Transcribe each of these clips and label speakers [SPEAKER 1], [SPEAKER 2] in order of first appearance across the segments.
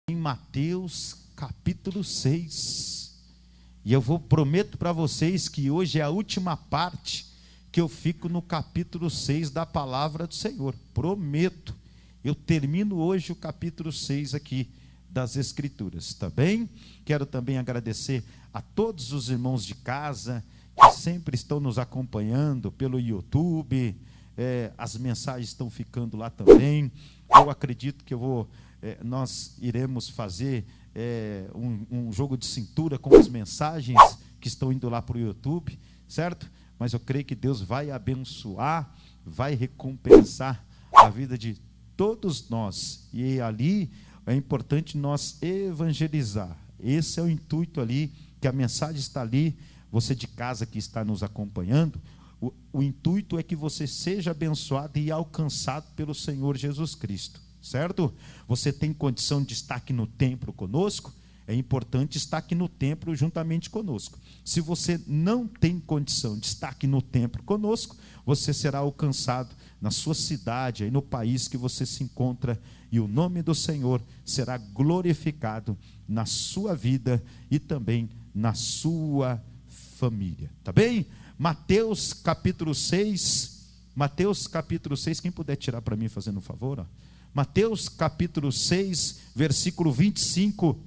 [SPEAKER 1] Em Mateus capítulo 6, e eu prometo para vocês que hoje é a última parte que eu fico no capítulo 6 da palavra do Senhor, prometo, eu termino hoje o capítulo 6 aqui das Escrituras, tá bem? Quero também agradecer a todos os irmãos de casa, que sempre estão nos acompanhando pelo YouTube, as mensagens estão ficando lá também. Eu acredito que nós iremos fazer um jogo de cintura com as mensagens que estão indo lá para o YouTube, certo? Mas eu creio que Deus vai abençoar, vai recompensar a vida de todos nós, e ali é importante nós evangelizar. Esse é o intuito ali, que a mensagem está ali. Você de casa que está nos acompanhando, o intuito é que você seja abençoado e alcançado pelo Senhor Jesus Cristo, certo? Você tem condição de estar aqui no templo conosco? É importante estar aqui no templo juntamente conosco. Se você não tem condição de estar aqui no templo conosco, você será alcançado na sua cidade, aí no país que você se encontra, e o nome do Senhor será glorificado na sua vida e também na sua família, tá bem? Mateus capítulo 6, quem puder tirar para mim fazendo um favor, ó. Mateus capítulo 6, versículo 25,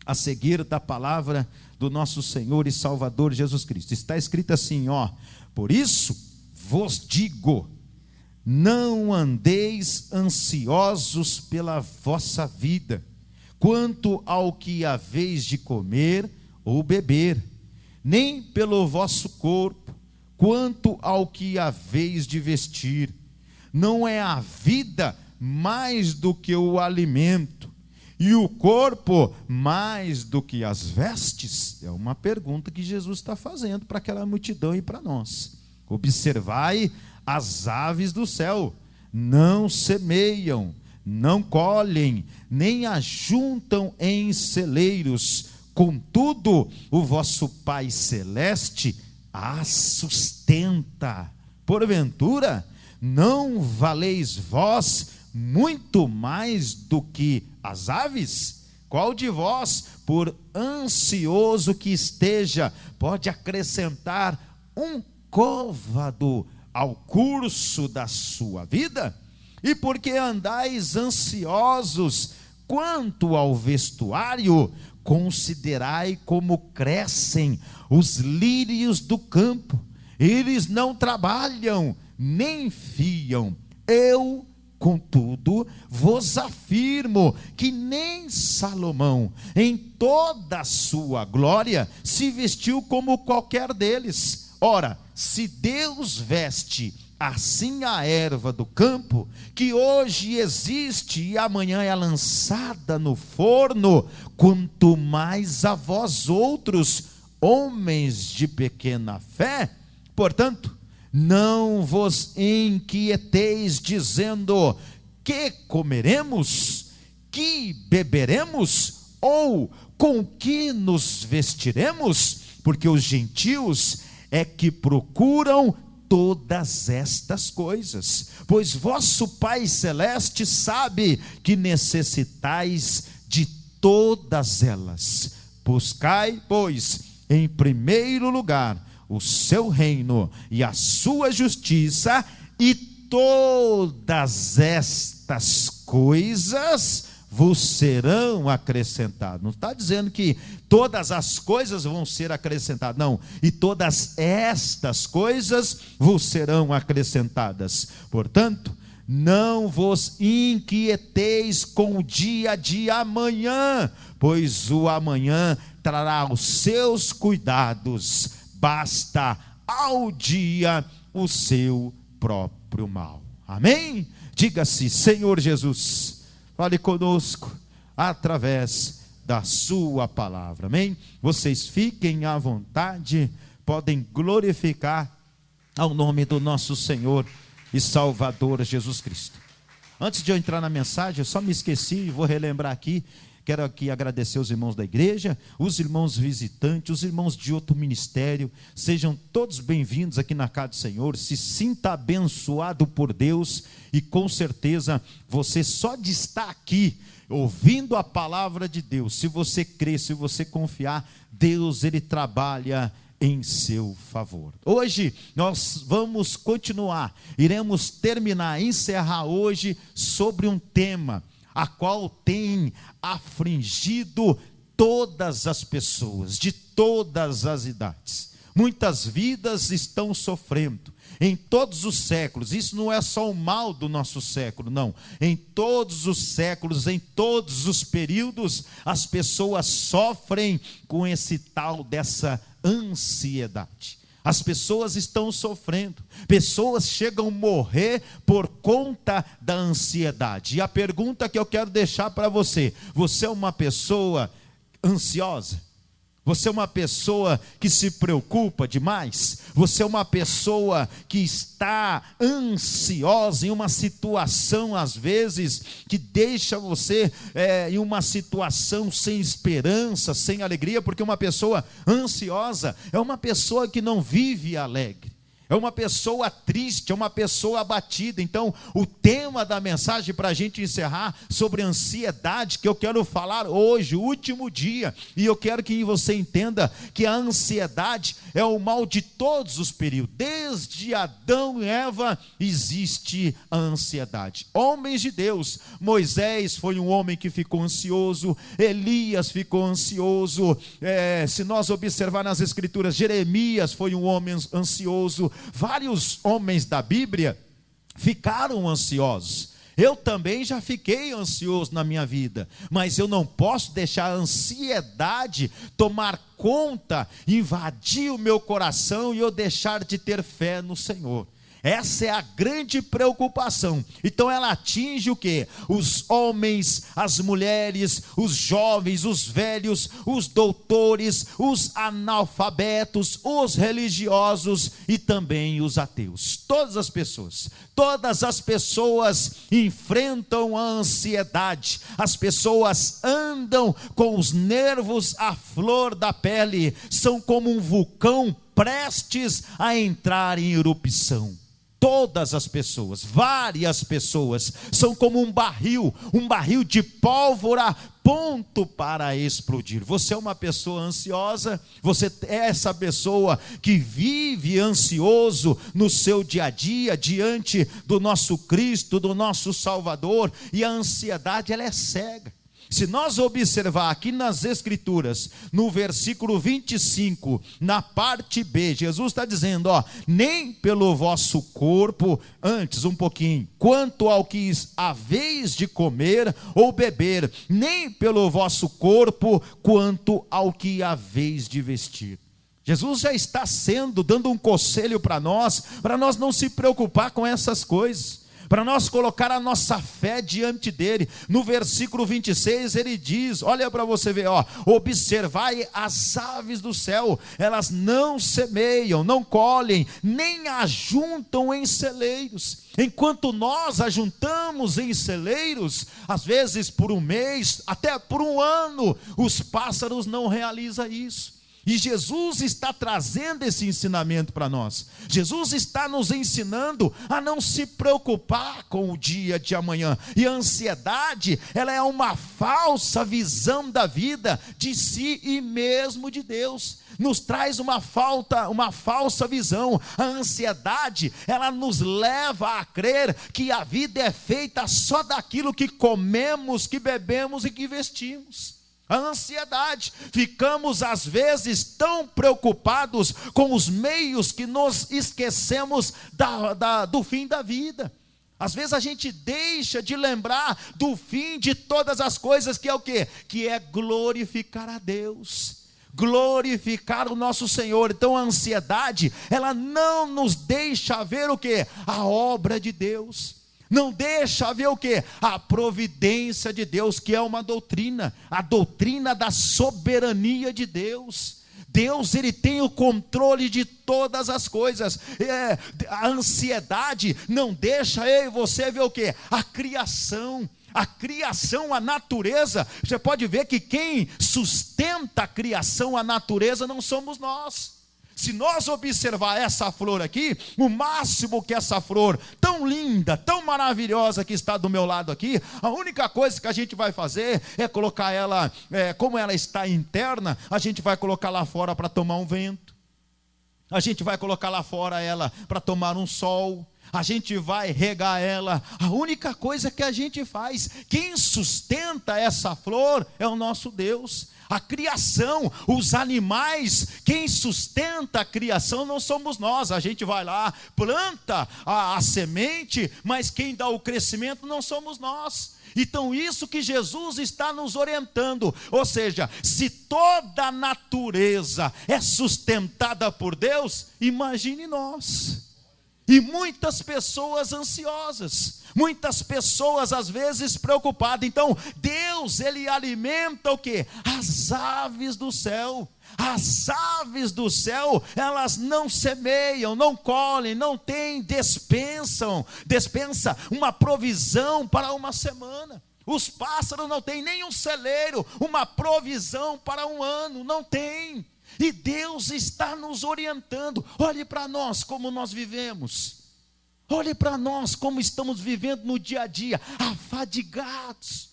[SPEAKER 1] a seguir da palavra do nosso Senhor e Salvador Jesus Cristo. Está escrito assim, ó: por isso vos digo, não andeis ansiosos pela vossa vida, quanto ao que haveis de comer ou beber, nem pelo vosso corpo, quanto ao que haveis de vestir. Não é a vida mais do que o alimento, e o corpo mais do que as vestes? É uma pergunta que Jesus está fazendo para aquela multidão e para nós. Observai as aves do céu, não semeiam, não colhem, nem ajuntam em celeiros, contudo o vosso Pai Celeste as sustenta. Porventura não valeis vós muito mais do que as aves? Qual de vós, por ansioso que esteja, pode acrescentar um côvado ao curso da sua vida? E porque andais ansiosos quanto ao vestuário, considerai como crescem os lírios do campo, eles não trabalham, nem fiam. Eu, contudo, vos afirmo que nem Salomão, em toda a sua glória, se vestiu como qualquer deles. Ora, se Deus veste assim a erva do campo, que hoje existe e amanhã é lançada no forno, quanto mais a vós outros, homens de pequena fé. Portanto, não vos inquieteis dizendo: que comeremos, que beberemos, ou com que nos vestiremos? Porque os gentios é que procuram todas estas coisas, pois vosso Pai Celeste sabe que necessitais de todas elas. Buscai, pois, em primeiro lugar o seu reino e a sua justiça, e todas estas coisas vos serão acrescentadas. Não está dizendo que todas as coisas vão ser acrescentadas, não. E todas estas coisas vos serão acrescentadas. Portanto, não vos inquieteis com o dia de amanhã, pois o amanhã trará os seus cuidados. Basta ao dia o seu próprio mal. Amém? Diga-se: Senhor Jesus, fale conosco através da sua palavra. Amém? Vocês fiquem à vontade, podem glorificar ao nome do nosso Senhor e Salvador Jesus Cristo. Antes de eu entrar na mensagem, eu só me esqueci, vou relembrar aqui, Quero aqui agradecer os irmãos da igreja, os irmãos visitantes, os irmãos de outro ministério. Sejam todos bem-vindos aqui na casa do Senhor. Se sinta abençoado por Deus, e com certeza você só de estar aqui ouvindo a palavra de Deus, se você crer, se você confiar, Deus, ele trabalha em seu favor. Hoje nós vamos continuar, iremos terminar, encerrar hoje sobre um tema a qual tem afligido todas as pessoas, de todas as idades. Muitas vidas estão sofrendo, em todos os séculos. Isso não é só o mal do nosso século, não. Em todos os séculos, em todos os períodos, as pessoas sofrem com esse tal dessa ansiedade. As pessoas estão sofrendo, pessoas chegam a morrer por conta da ansiedade. E a pergunta que eu quero deixar para você: você é uma pessoa ansiosa? Você é uma pessoa que se preocupa demais? Você é uma pessoa que está ansiosa em uma situação, às vezes, que deixa você em uma situação sem esperança, sem alegria? Porque uma pessoa ansiosa é uma pessoa que não vive alegre, é uma pessoa triste, é uma pessoa abatida. Então, o tema da mensagem para a gente encerrar sobre ansiedade, que eu quero falar hoje, o último dia, e eu quero que você entenda que a ansiedade é o mal de todos os períodos. Desde Adão e Eva existe a ansiedade. Homens de Deus, Moisés foi um homem que ficou ansioso, Elias ficou ansioso, se nós observar nas escrituras, Jeremias foi um homem ansioso. Vários homens da Bíblia ficaram ansiosos. Eu também já fiquei ansioso na minha vida, mas eu não posso deixar a ansiedade tomar conta, invadir o meu coração e eu deixar de ter fé no Senhor. Essa é a grande preocupação. Então ela atinge o quê? Os homens, as mulheres, os jovens, os velhos, os doutores, os analfabetos, os religiosos e também os ateus. Todas as pessoas enfrentam a ansiedade. As pessoas andam com os nervos à flor da pele, são como um vulcão prestes a entrar em erupção. Todas as pessoas, várias pessoas, são como um barril de pólvora, ponto para explodir. Você é uma pessoa ansiosa? Você é essa pessoa que vive ansioso no seu dia a dia, diante do nosso Cristo, do nosso Salvador? E a ansiedade, ela é cega. Se nós observar aqui nas Escrituras, no versículo 25, na parte B, Jesus está dizendo, nem pelo vosso corpo, antes um pouquinho, quanto ao que haveis de comer ou beber, nem pelo vosso corpo, quanto ao que haveis de vestir. Jesus já está dando um conselho para nós não se preocupar com essas coisas, para nós colocar a nossa fé diante dele. No versículo 26 ele diz, olha para você ver, observai as aves do céu, elas não semeiam, não colhem, nem ajuntam em celeiros, enquanto nós ajuntamos em celeiros, às vezes por um mês, até por um ano, os pássaros não realizam isso. E Jesus está trazendo esse ensinamento para nós. Jesus está nos ensinando a não se preocupar com o dia de amanhã. E a ansiedade, ela é uma falsa visão da vida, de si e mesmo de Deus. Nos traz uma falsa visão. A ansiedade, ela nos leva a crer que a vida é feita só daquilo que comemos, que bebemos e que vestimos. A ansiedade, ficamos às vezes tão preocupados com os meios que nos esquecemos do fim da vida. Às vezes a gente deixa de lembrar do fim de todas as coisas, que é o quê? Que é glorificar a Deus, glorificar o nosso Senhor. Então a ansiedade, ela não nos deixa ver o quê? A obra de Deus. Não deixa ver o quê? A providência de Deus, que é uma doutrina, a doutrina da soberania de Deus. Deus, ele tem o controle de todas as coisas. A ansiedade não deixa eu e você ver o quê? A criação. A criação, a natureza, você pode ver que quem sustenta a criação, a natureza, não somos nós. Se nós observar essa flor aqui, o máximo que essa flor, tão linda, tão maravilhosa que está do meu lado aqui, a única coisa que a gente vai fazer é colocar ela, como ela está interna, a gente vai colocar lá fora para tomar um vento, a gente vai colocar lá fora ela para tomar um sol, a gente vai regar ela, a única coisa que a gente faz, quem sustenta essa flor é o nosso Deus. A criação, os animais, quem sustenta a criação não somos nós. A gente vai lá, planta a semente, mas quem dá o crescimento não somos nós. Então isso que Jesus está nos orientando, ou seja, se toda a natureza é sustentada por Deus, imagine nós. E muitas pessoas ansiosas, muitas pessoas às vezes preocupadas. Então Deus, Ele alimenta o quê? As aves do céu. As aves do céu, elas não semeiam, não colhem, não têm, despensa uma provisão para uma semana. Os pássaros não têm nem um celeiro, uma provisão para um ano, não tem. E Deus está nos orientando. Olhe para nós como nós vivemos. Olhe para nós como estamos vivendo no dia a dia, afadigados.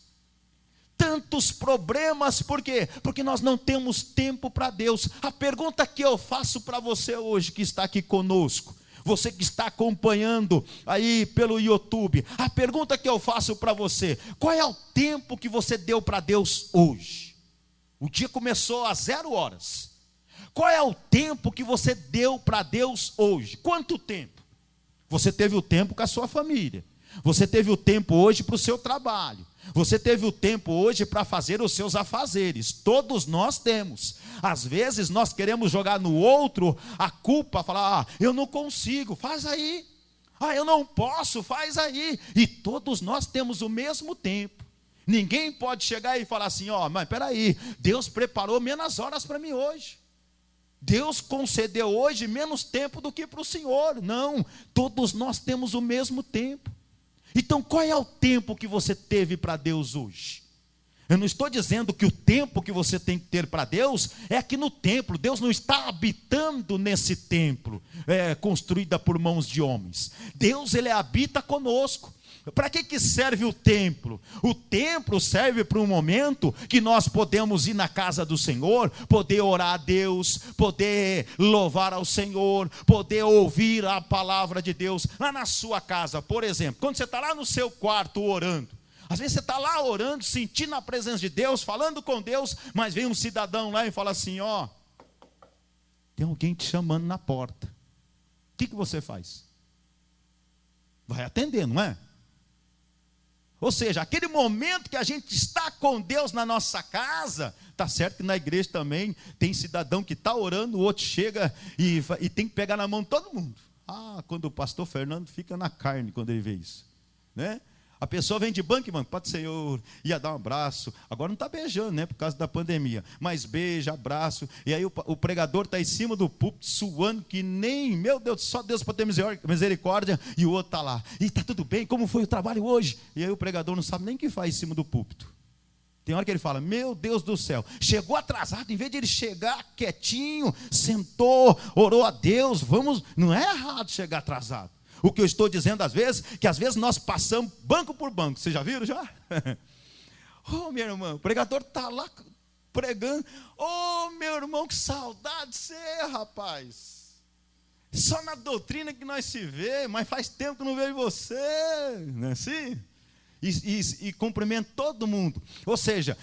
[SPEAKER 1] Tantos problemas, por quê? Porque nós não temos tempo para Deus. A pergunta que eu faço para você hoje, que está aqui conosco, você que está acompanhando aí pelo YouTube, a pergunta que eu faço para você: qual é o tempo que você deu para Deus hoje? O dia começou às 0 horas. Qual é o tempo que você deu para Deus hoje? Quanto tempo? Você teve o tempo com a sua família. Você teve o tempo hoje para o seu trabalho. Você teve o tempo hoje para fazer os seus afazeres. Todos nós temos. Às vezes nós queremos jogar no outro a culpa, falar: eu não consigo, faz aí. Eu não posso, faz aí. E todos nós temos o mesmo tempo. Ninguém pode chegar e falar assim: mas peraí, Deus preparou menos horas para mim hoje. Deus concedeu hoje menos tempo do que para o Senhor. Não, todos nós temos o mesmo tempo. Então qual é o tempo que você teve para Deus hoje? Eu não estou dizendo que o tempo que você tem que ter para Deus é aqui no templo. Deus não está habitando nesse templo construído por mãos de homens. Deus, Ele habita conosco. Para que serve o templo? O templo serve para um momento que nós podemos ir na casa do Senhor, poder orar a Deus, poder louvar ao Senhor, poder ouvir a palavra de Deus. Lá na sua casa, por exemplo, quando você está lá no seu quarto orando, às vezes você está lá orando, sentindo a presença de Deus, falando com Deus, mas vem um cidadão lá e fala assim: tem alguém te chamando na porta. O que você faz? Vai atender, não é? Ou seja, aquele momento que a gente está com Deus na nossa casa, está certo que na igreja também tem cidadão que está orando, o outro chega e tem que pegar na mão de todo mundo. Quando o pastor Fernando fica na carne quando ele vê isso, né? A pessoa vem de banco, mano, Pai do Senhor, ia dar um abraço, agora não está beijando, né, por causa da pandemia, mas beija, abraço, e aí o pregador está em cima do púlpito, suando que nem, meu Deus, só Deus pode ter misericórdia, e o outro está lá, e está tudo bem, como foi o trabalho hoje? E aí o pregador não sabe nem o que faz em cima do púlpito. Tem hora que ele fala: meu Deus do céu, chegou atrasado, em vez de ele chegar quietinho, sentou, orou a Deus, não é errado chegar atrasado. O que eu estou dizendo às vezes, que às vezes nós passamos banco por banco. Vocês já viram já? Minha irmã, o pregador está lá pregando. Meu irmão, que saudade de você, rapaz. Só na doutrina que nós se vê, mas faz tempo que eu não vejo você. Não é assim? E cumprimento todo mundo. Ou seja,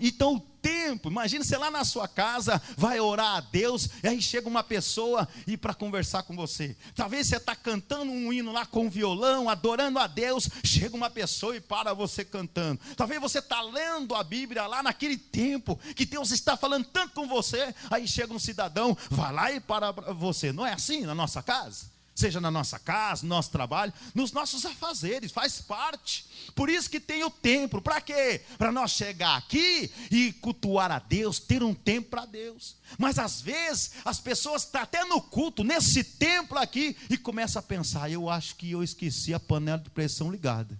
[SPEAKER 1] então o tempo, imagina você lá na sua casa, vai orar a Deus, e aí chega uma pessoa e para conversar com você. Talvez você está cantando um hino lá com violão, adorando a Deus, chega uma pessoa e para você cantando. Talvez você está lendo a Bíblia lá naquele tempo que Deus está falando tanto com você, aí chega um cidadão, vai lá e para você. Não é assim na nossa casa? Seja na nossa casa, no nosso trabalho, nos nossos afazeres, faz parte. Por isso que tem o templo. Para quê? Para nós chegar aqui e cultuar a Deus, ter um tempo para Deus. Mas às vezes as pessoas estão até no culto, nesse templo aqui, e começam a pensar: eu acho que eu esqueci a panela de pressão ligada.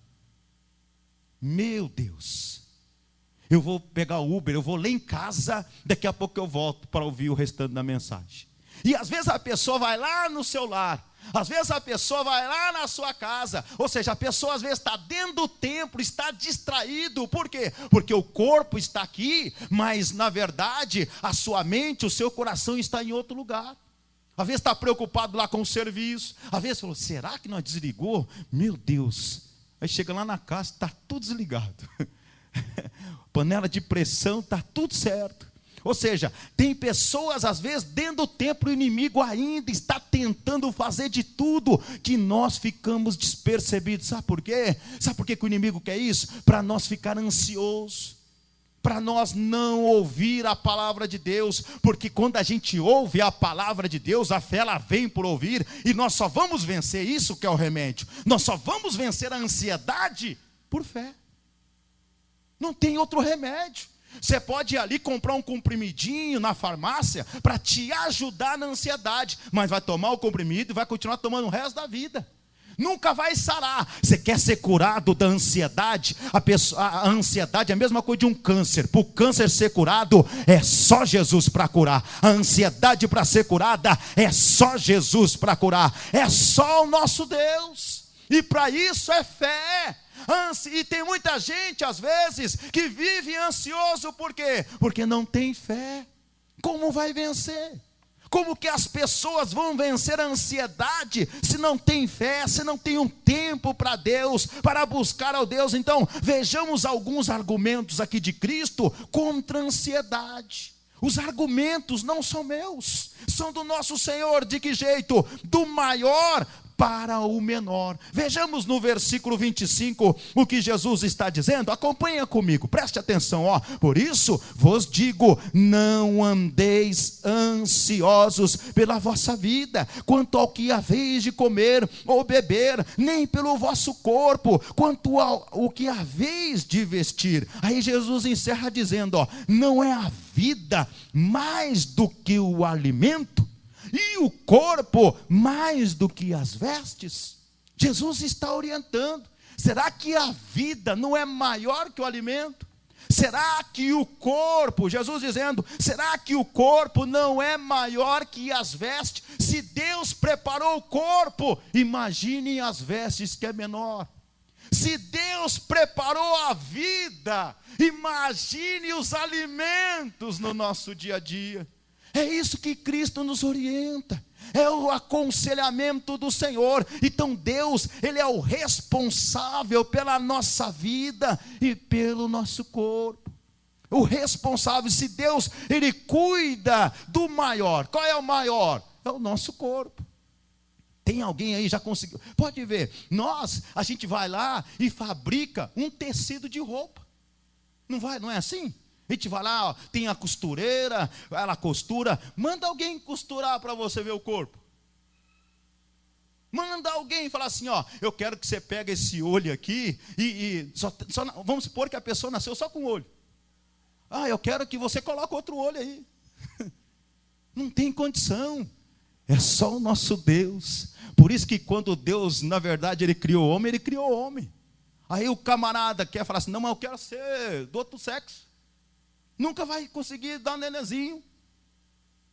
[SPEAKER 1] Meu Deus, eu vou pegar o Uber, eu vou lá em casa, daqui a pouco eu volto para ouvir o restante da mensagem. E às vezes a pessoa vai lá no seu lar, às vezes a pessoa vai lá na sua casa, ou seja, a pessoa às vezes está dentro do templo, está distraído. Por quê? Porque o corpo está aqui, mas na verdade a sua mente, o seu coração está em outro lugar. Às vezes está preocupado lá com o serviço, às vezes falou, será que não desligou? Meu Deus, aí chega lá na casa, está tudo desligado. Panela de pressão, está tudo certo. Ou seja, tem pessoas às vezes dentro do templo, o inimigo ainda está tentando fazer de tudo que nós ficamos despercebidos. Sabe por quê? Sabe por que o inimigo quer isso? Para nós ficar ansiosos, para nós não ouvir a palavra de Deus, porque quando a gente ouve a palavra de Deus, a fé ela vem por ouvir, e nós só vamos vencer isso que é o remédio, nós só vamos vencer a ansiedade por fé, não tem outro remédio. Você pode ir ali comprar um comprimidinho na farmácia para te ajudar na ansiedade, mas vai tomar o comprimido e vai continuar tomando o resto da vida. Nunca vai sarar. Você quer ser curado da ansiedade? A ansiedade é a mesma coisa de um câncer. Para o câncer ser curado, é só Jesus para curar. A ansiedade para ser curada, é só Jesus para curar. É só o nosso Deus. E para isso é fé. E tem muita gente às vezes que vive ansioso. Por quê? Porque não tem fé. Como vai vencer? Como que as pessoas vão vencer a ansiedade se não tem fé, se não tem um tempo para Deus, para buscar ao Deus? Então vejamos alguns argumentos aqui de Cristo contra a ansiedade. Os argumentos não são meus, são do nosso Senhor. De que jeito? Do maior para o menor. Vejamos no versículo 25 o que Jesus está dizendo. Acompanha comigo, preste atenção. Por isso vos digo, não andeis ansiosos pela vossa vida, quanto ao que haveis de comer ou beber, nem pelo vosso corpo, quanto ao que haveis de vestir. Aí Jesus encerra dizendo, não é a vida mais do que o alimento, e o corpo mais do que as vestes? Jesus está orientando. Será que a vida não é maior que o alimento? Será que o corpo, Jesus dizendo, será que o corpo não é maior que as vestes? Se Deus preparou o corpo, imaginem as vestes que é menor. Se Deus preparou a vida, imagine os alimentos no nosso dia a dia. É isso que Cristo nos orienta, é o aconselhamento do Senhor. Então Deus, Ele é o responsável pela nossa vida e pelo nosso corpo. O responsável, se Deus, Ele cuida do maior. Qual é o maior? É o nosso corpo. Tem alguém aí já conseguiu? Pode ver, a gente vai lá e fabrica um tecido de roupa. Não é assim? A gente vai lá, tem a costureira, ela costura. Manda alguém costurar para você ver o corpo. Manda alguém falar assim, eu quero que você pegue esse olho aqui vamos supor que a pessoa nasceu só com um olho. Eu quero que você coloque outro olho aí. Não tem condição. É só o nosso Deus. Por isso que quando Deus, na verdade, Ele criou o homem, Ele criou o homem. Aí o camarada quer falar assim, não, mas eu quero ser do outro sexo. Nunca vai conseguir dar um nenenzinho.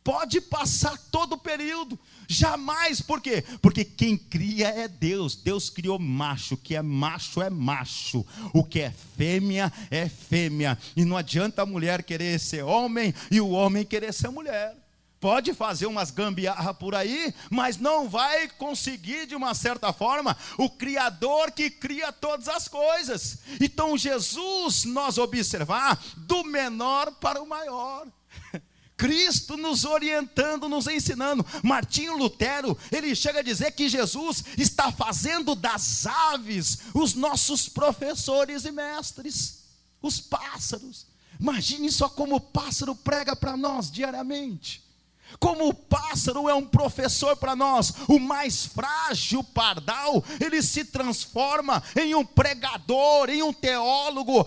[SPEAKER 1] Pode passar todo o período. Jamais. Por quê? Porque quem cria é Deus. Deus criou macho. O que é macho é macho. O que é fêmea é fêmea. E não adianta a mulher querer ser homem e o homem querer ser mulher. Pode fazer umas gambiarra por aí, mas não vai conseguir de uma certa forma o Criador que cria todas as coisas. Então Jesus, nós observar do menor para o maior. Cristo nos orientando, nos ensinando. Martinho Lutero, ele chega a dizer que Jesus está fazendo das aves os nossos professores e mestres. Os pássaros. Imagine só como o pássaro prega para nós diariamente. Como o pássaro é um professor para nós. O mais frágil pardal, ele se transforma em um pregador, em um teólogo,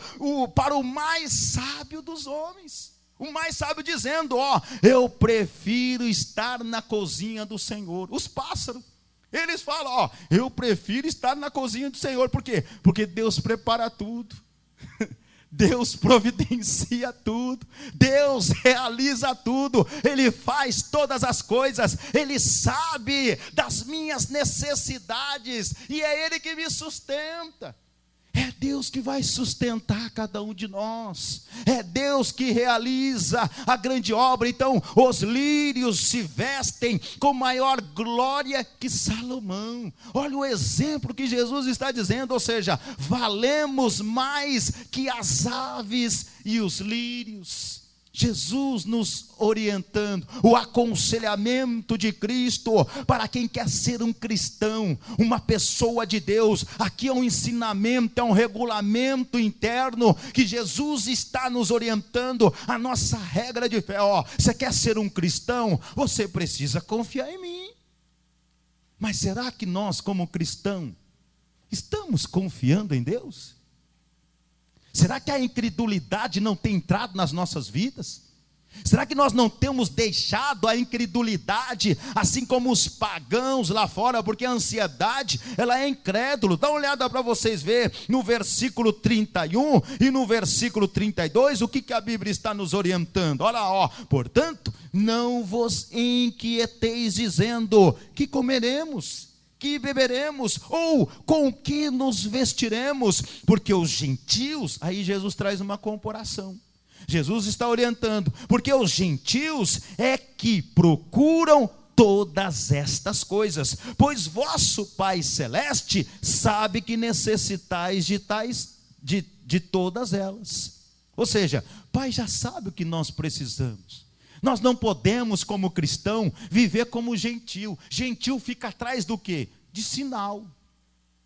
[SPEAKER 1] para o mais sábio dos homens. O mais sábio dizendo, eu prefiro estar na cozinha do Senhor. Os pássaros, eles falam, eu prefiro estar na cozinha do Senhor. Por quê? Porque Deus prepara tudo. Deus providencia tudo, Deus realiza tudo, Ele faz todas as coisas, Ele sabe das minhas necessidades, e é Ele que me sustenta. É Deus que vai sustentar cada um de nós, é Deus que realiza a grande obra. Então os lírios se vestem com maior glória que Salomão. Olha o exemplo que Jesus está dizendo, ou seja, valemos mais que as aves e os lírios. Jesus nos orientando, o aconselhamento de Cristo para quem quer ser um cristão, uma pessoa de Deus. Aqui é um ensinamento, é um regulamento interno que Jesus está nos orientando, a nossa regra de fé. Você quer ser um cristão? Você precisa confiar em mim. Mas será que nós, como cristão, estamos confiando em Deus? Será que a incredulidade não tem entrado nas nossas vidas? Será que nós não temos deixado a incredulidade, assim como os pagãos lá fora? Porque a ansiedade, ela é incrédula. Dá uma olhada para vocês verem no versículo 31 e no versículo 32, o que a Bíblia está nos orientando. Olha lá, portanto, não vos inquieteis dizendo, que comeremos, que beberemos, ou com que nos vestiremos, porque os gentios, aí Jesus traz uma comparação, Jesus está orientando, porque os gentios é que procuram todas estas coisas, pois vosso Pai Celeste sabe que necessitais de todas elas. Ou seja, o Pai já sabe o que nós precisamos. Nós não podemos, como cristão, viver como gentil. Gentil fica atrás do quê? De sinal.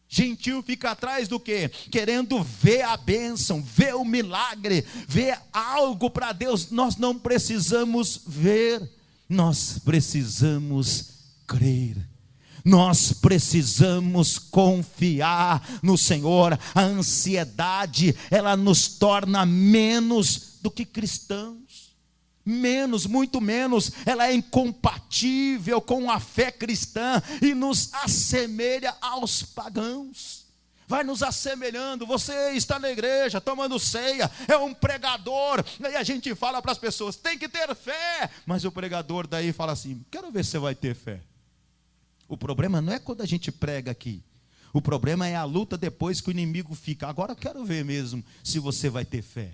[SPEAKER 1] Gentil fica atrás do quê? Querendo ver a bênção, ver o milagre, ver algo para Deus. Nós não precisamos ver, nós precisamos crer. Nós precisamos confiar no Senhor. A ansiedade, ela nos torna menos do que cristãos. Menos, muito menos, ela é incompatível com a fé cristã e nos assemelha aos pagãos. Vai nos assemelhando. Você está na igreja tomando ceia, é um pregador, aí a gente fala para as pessoas, tem que ter fé, mas o pregador daí fala assim, quero ver se você vai ter fé. O problema não é quando a gente prega aqui, o problema é a luta depois que o inimigo fica, agora eu quero ver mesmo se você vai ter fé.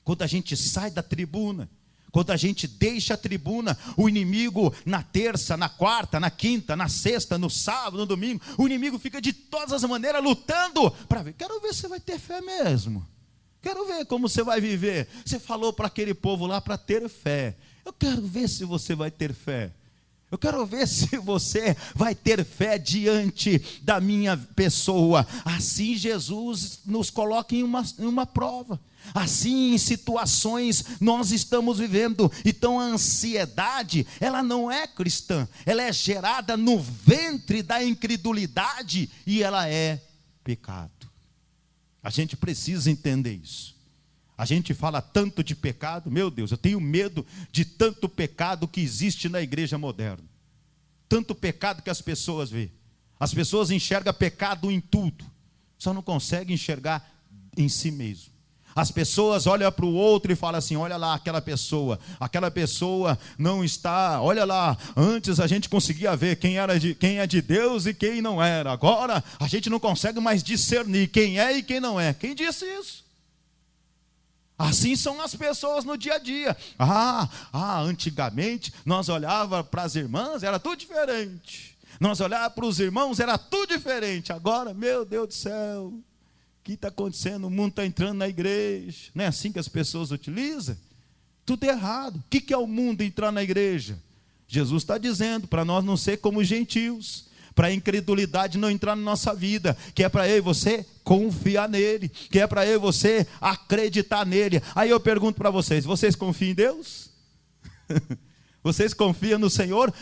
[SPEAKER 1] Quando a gente sai da tribuna, quando a gente deixa a tribuna, o inimigo na terça, na quarta, na quinta, na sexta, no sábado, no domingo, o inimigo fica de todas as maneiras lutando para ver, quero ver se você vai ter fé mesmo, quero ver como você vai viver. Você falou para aquele povo lá para ter fé, eu quero ver se você vai ter fé. Eu quero ver se você vai ter fé diante da minha pessoa. Assim Jesus nos coloca em uma prova. Assim em situações nós estamos vivendo. Então a ansiedade, ela não é cristã. Ela é gerada no ventre da incredulidade e ela é pecado. A gente precisa entender isso. A gente fala tanto de pecado, meu Deus, eu tenho medo de tanto pecado que existe na igreja moderna. Tanto pecado que as pessoas veem. As pessoas enxergam pecado em tudo, só não conseguem enxergar em si mesmo. As pessoas olham para o outro e falam assim, olha lá aquela pessoa não está, olha lá, antes a gente conseguia ver quem é de Deus e quem não era, agora a gente não consegue mais discernir quem é e quem não é. Quem disse isso? Assim são as pessoas no dia a dia. Antigamente nós olhávamos para as irmãs, era tudo diferente. Nós olhávamos para os irmãos, era tudo diferente. Agora, meu Deus do céu, o que está acontecendo? O mundo está entrando na igreja. Não é assim que as pessoas utilizam? Tudo errado. O que é o mundo entrar na igreja? Jesus está dizendo para nós não ser como gentios, para a incredulidade não entrar na nossa vida, que é para eu e você confiar nele, que é para eu e você acreditar nele. Aí eu pergunto para vocês, vocês confiam em Deus? Vocês confiam no Senhor?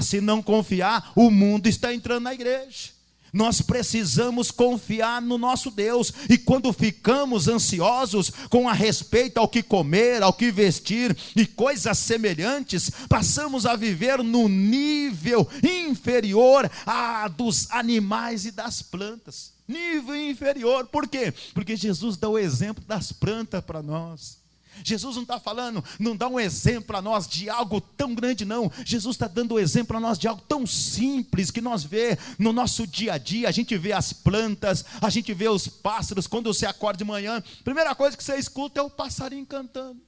[SPEAKER 1] Se não confiar, o mundo está entrando na igreja. Nós precisamos confiar no nosso Deus, e quando ficamos ansiosos com a respeito ao que comer, ao que vestir e coisas semelhantes, passamos a viver no nível inferior a dos animais e das plantas. nível inferior. Por quê? Porque Jesus dá o exemplo das plantas para nós. Jesus não está falando, não dá um exemplo para nós de algo tão grande, não. Jesus está dando o exemplo para nós de algo tão simples que nós vê no nosso dia a dia. A gente vê as plantas, a gente vê os pássaros. Quando você acorda de manhã, a primeira coisa que você escuta é o passarinho cantando.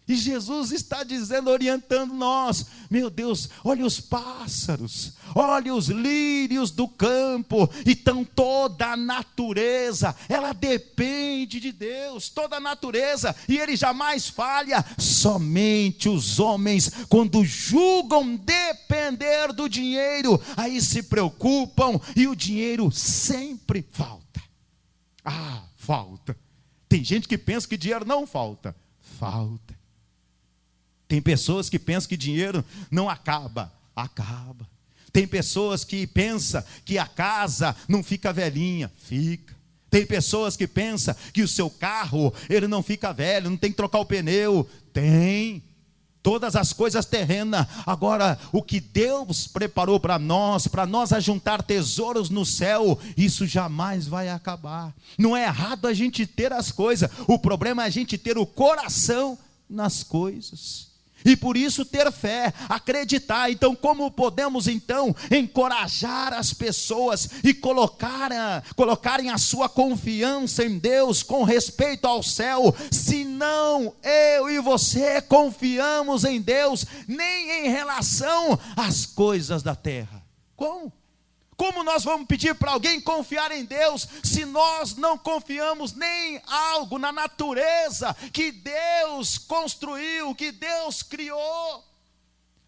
[SPEAKER 1] E Jesus está dizendo, orientando nós: meu Deus, olha os pássaros, olha os lírios do campo. Então toda a natureza, ela depende de Deus, toda a natureza, e Ele jamais falha. Somente os homens, quando julgam depender do dinheiro, aí se preocupam, e o dinheiro sempre falta. Falta. Tem gente que pensa que dinheiro não falta. Falta. Tem pessoas que pensam que dinheiro não acaba. Acaba. Tem pessoas que pensam que a casa não fica velhinha. Fica. Tem pessoas que pensam que o seu carro, ele não fica velho, não tem que trocar o pneu. Tem. Todas as coisas terrenas. Agora, o que Deus preparou para nós ajuntar tesouros no céu, isso jamais vai acabar. Não é errado a gente ter as coisas. O problema é a gente ter o coração nas coisas. E por isso ter fé, acreditar. Então como podemos então encorajar as pessoas e colocarem a sua confiança em Deus com respeito ao céu, se não eu e você confiamos em Deus nem em relação às coisas da terra? Como nós vamos pedir para alguém confiar em Deus, se nós não confiamos nem algo na natureza que Deus construiu, que Deus criou?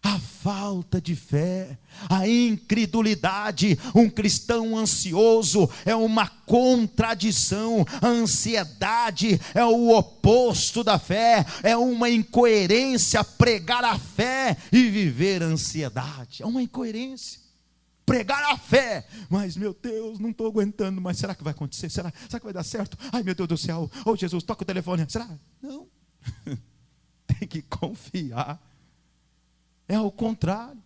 [SPEAKER 1] A falta de fé, a incredulidade, um cristão ansioso é uma contradição. A ansiedade é o oposto da fé, é uma incoerência pregar a fé e viver a ansiedade. É uma incoerência. Pregar a fé, mas meu Deus, não estou aguentando, mas será que vai acontecer? Será que vai dar certo? Ai meu Deus do céu, Jesus, toca o telefone, será? Não, tem que confiar. É o contrário.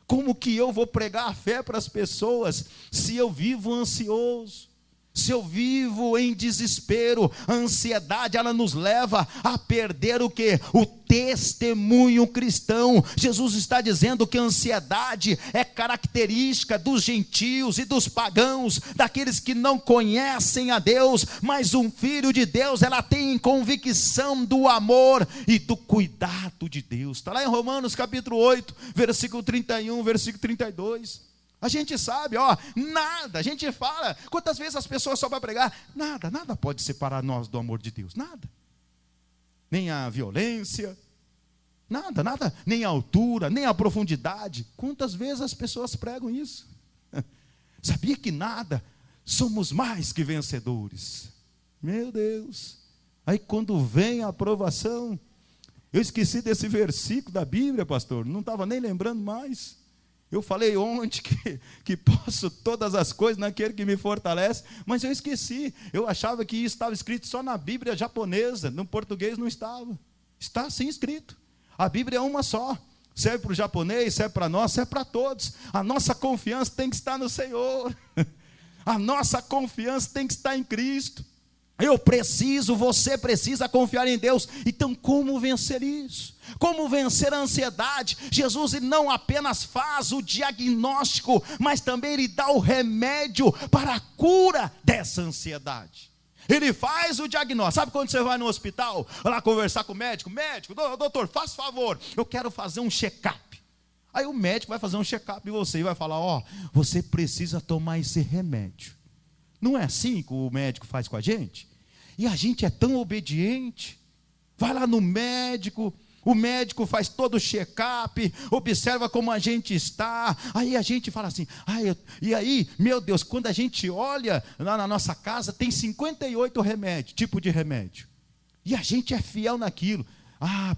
[SPEAKER 1] Como que eu vou pregar a fé para as pessoas se eu vivo ansioso? Se eu vivo em desespero? A ansiedade, ela nos leva a perder o quê? O testemunho cristão. Jesus está dizendo que a ansiedade é característica dos gentios e dos pagãos, daqueles que não conhecem a Deus, mas um filho de Deus, ela tem convicção do amor e do cuidado de Deus. Está lá em Romanos capítulo 8, versículo 31, versículo 32. A gente sabe, nada, a gente fala, quantas vezes as pessoas só vão pregar, nada pode separar nós do amor de Deus, nada, nem a violência, nada, nem a altura, nem a profundidade. Quantas vezes as pessoas pregam isso? Sabia que nada, somos mais que vencedores. Meu Deus, aí quando vem a aprovação, eu esqueci desse versículo da Bíblia, pastor, não estava nem lembrando mais. Eu falei ontem que posso todas as coisas naquele que me fortalece, mas eu esqueci. Eu achava que isso estava escrito só na Bíblia japonesa, no português não estava. Está assim escrito. A Bíblia é uma só. Serve para o japonês, serve para nós, serve para todos. A nossa confiança tem que estar no Senhor. A nossa confiança tem que estar em Cristo. Você precisa confiar em Deus. Então como vencer isso? Como vencer a ansiedade? Jesus não apenas faz o diagnóstico, mas também Ele dá o remédio para a cura dessa ansiedade. Ele faz o diagnóstico. Sabe quando você vai no hospital, lá conversar com o médico? Doutor, faz favor, eu quero fazer um check-up. Aí o médico vai fazer um check-up em você e vai falar, você precisa tomar esse remédio. Não é assim que o médico faz com a gente? E a gente é tão obediente. Vai lá no médico, o médico faz todo o check-up, observa como a gente está. Aí a gente fala assim, e aí, meu Deus, quando a gente olha lá na nossa casa, tem 58 tipos de remédio. E a gente é fiel naquilo.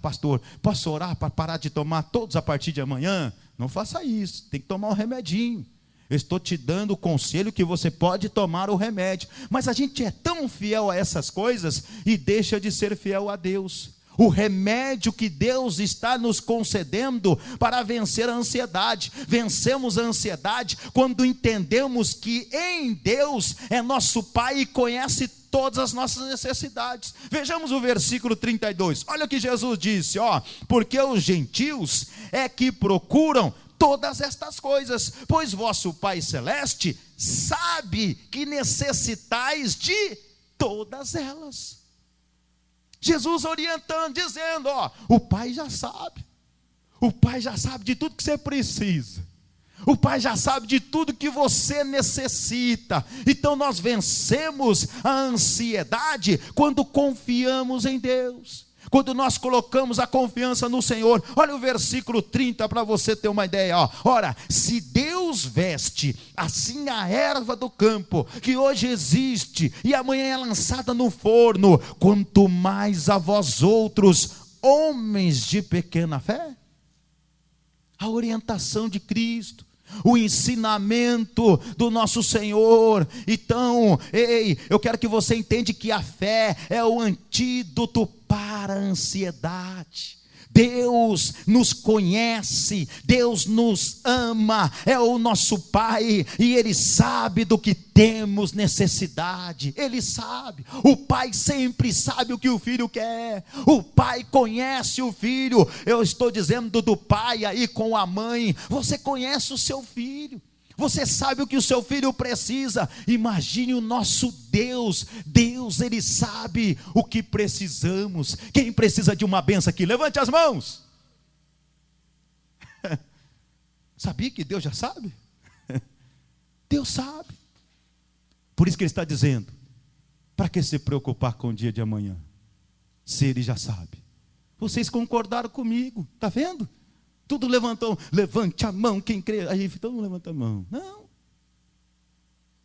[SPEAKER 1] Pastor, posso orar para parar de tomar todos a partir de amanhã? Não faça isso, tem que tomar um remedinho. Eu estou te dando o conselho que você pode tomar o remédio. Mas a gente é tão fiel a essas coisas e deixa de ser fiel a Deus. o remédio que Deus está nos concedendo para vencer a ansiedade. Vencemos a ansiedade quando entendemos que em Deus é nosso Pai e conhece todas as nossas necessidades. Vejamos o versículo 32. Olha o que Jesus disse, porque os gentios é que procuram todas estas coisas, pois vosso Pai Celeste sabe que necessitais de todas elas. Jesus orientando, dizendo, o Pai já sabe. O Pai já sabe de tudo que você precisa. O Pai já sabe de tudo que você necessita. Então nós vencemos a ansiedade quando confiamos em Deus. Quando nós colocamos a confiança no Senhor. Olha o versículo 30 para você ter uma ideia. Ora, se Deus veste assim a erva do campo, que hoje existe e amanhã é lançada no forno, quanto mais a vós outros, homens de pequena fé. A orientação de Cristo, o ensinamento do nosso Senhor. Então, eu quero que você entenda que a fé é o antídoto para a ansiedade. Deus nos conhece, Deus nos ama, é o nosso Pai, e Ele sabe do que temos necessidade. Ele sabe, o Pai sempre sabe o que o filho quer, o Pai conhece o filho. Eu estou dizendo do pai aí com a mãe, você conhece o seu filho, você sabe o que o seu filho precisa. Imagine o nosso Deus. Deus, Ele sabe o que precisamos. Quem precisa de uma benção aqui? Levante as mãos. Sabia que Deus já sabe? Deus sabe. Por isso que Ele está dizendo, para que se preocupar com o dia de amanhã, se Ele já sabe? Vocês concordaram comigo, está vendo? Tudo levantou, levante a mão quem crê. Aí todo mundo levanta a mão. Não,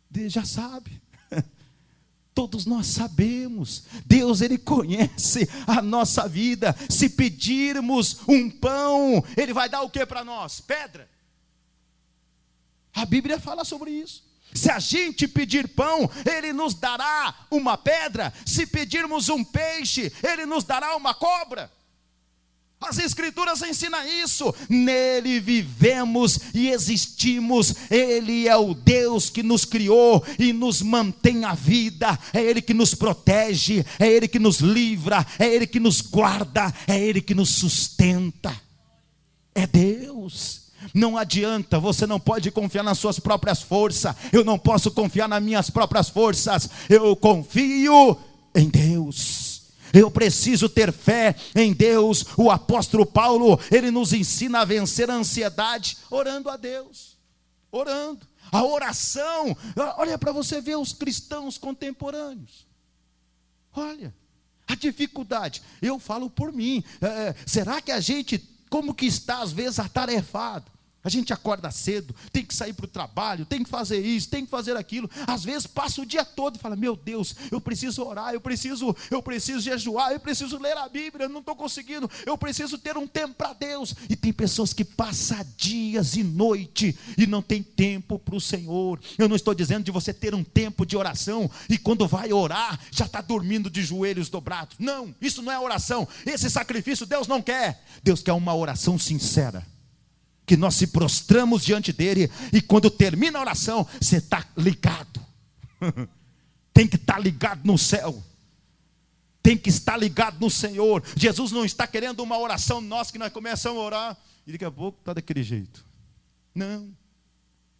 [SPEAKER 1] Deus já sabe. Todos nós sabemos. Deus, Ele conhece a nossa vida. Se pedirmos um pão, Ele vai dar o que para nós? Pedra. A Bíblia fala sobre isso. Se a gente pedir pão, Ele nos dará uma pedra. Se pedirmos um peixe, Ele nos dará uma cobra. As Escrituras ensinam isso. Nele vivemos e existimos. Ele é o Deus que nos criou e nos mantém a vida. É Ele que nos protege, é Ele que nos livra, é Ele que nos guarda, é Ele que nos sustenta. É Deus. Não adianta, você não pode confiar nas suas próprias forças. Eu não posso confiar nas minhas próprias forças. Eu confio em Deus. Eu preciso ter fé em Deus. O apóstolo Paulo, ele nos ensina a vencer a ansiedade orando a Deus. Orando. A oração. Olha para você ver os cristãos contemporâneos. Olha, a dificuldade. Eu falo por mim. Será que a gente, como que está às vezes atarefado? A gente acorda cedo, tem que sair para o trabalho, tem que fazer isso, tem que fazer aquilo. Às vezes passa o dia todo e fala, meu Deus, eu preciso orar, eu preciso jejuar, eu preciso ler a Bíblia, eu não estou conseguindo, eu preciso ter um tempo para Deus. E tem pessoas que passam dias e noite e não tem tempo para o Senhor. Eu não estou dizendo de você ter um tempo de oração e quando vai orar, já está dormindo de joelhos dobrados. Não, isso não é oração. Esse sacrifício Deus não quer. Deus quer uma oração sincera, que nós se prostramos diante dele, e quando termina a oração, você está ligado. Tem que estar ligado no céu, tem que estar ligado no Senhor. Jesus não está querendo uma oração nossa, que nós começamos a orar, e daqui a pouco está daquele jeito. Não,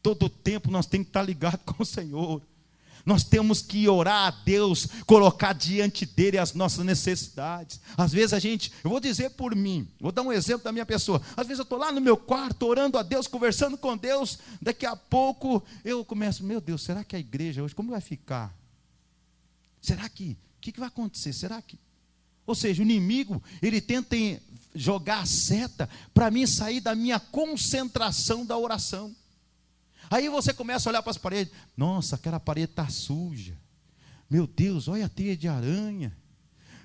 [SPEAKER 1] todo tempo nós temos que estar ligados com o Senhor. Nós temos que orar a Deus, colocar diante dele as nossas necessidades. Às vezes eu vou dizer por mim, vou dar um exemplo da minha pessoa. Às vezes eu estou lá no meu quarto, orando a Deus, conversando com Deus. Daqui a pouco eu começo, meu Deus, será que a igreja hoje, como vai ficar? Será que, o que vai acontecer? Será que? Ou seja, o inimigo, ele tenta jogar a seta para mim sair da minha concentração da oração. Aí você começa a olhar para as paredes. Nossa, aquela parede está suja. Meu Deus, olha a teia de aranha.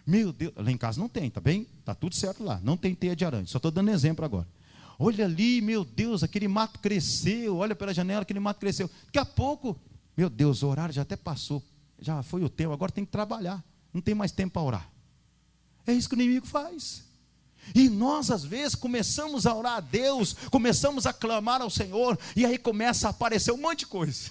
[SPEAKER 1] Meu Deus, lá em casa não tem, tá bem? Está tudo certo lá, não tem teia de aranha. Só estou dando exemplo agora. Olha ali, meu Deus, aquele mato cresceu. Olha pela janela, aquele mato cresceu. Daqui a pouco, meu Deus, o horário já até passou. Já foi o tempo, agora tem que trabalhar. Não tem mais tempo para orar. É isso que o inimigo faz. E nós às vezes começamos a orar a Deus, começamos a clamar ao Senhor, e aí começa a aparecer um monte de coisa.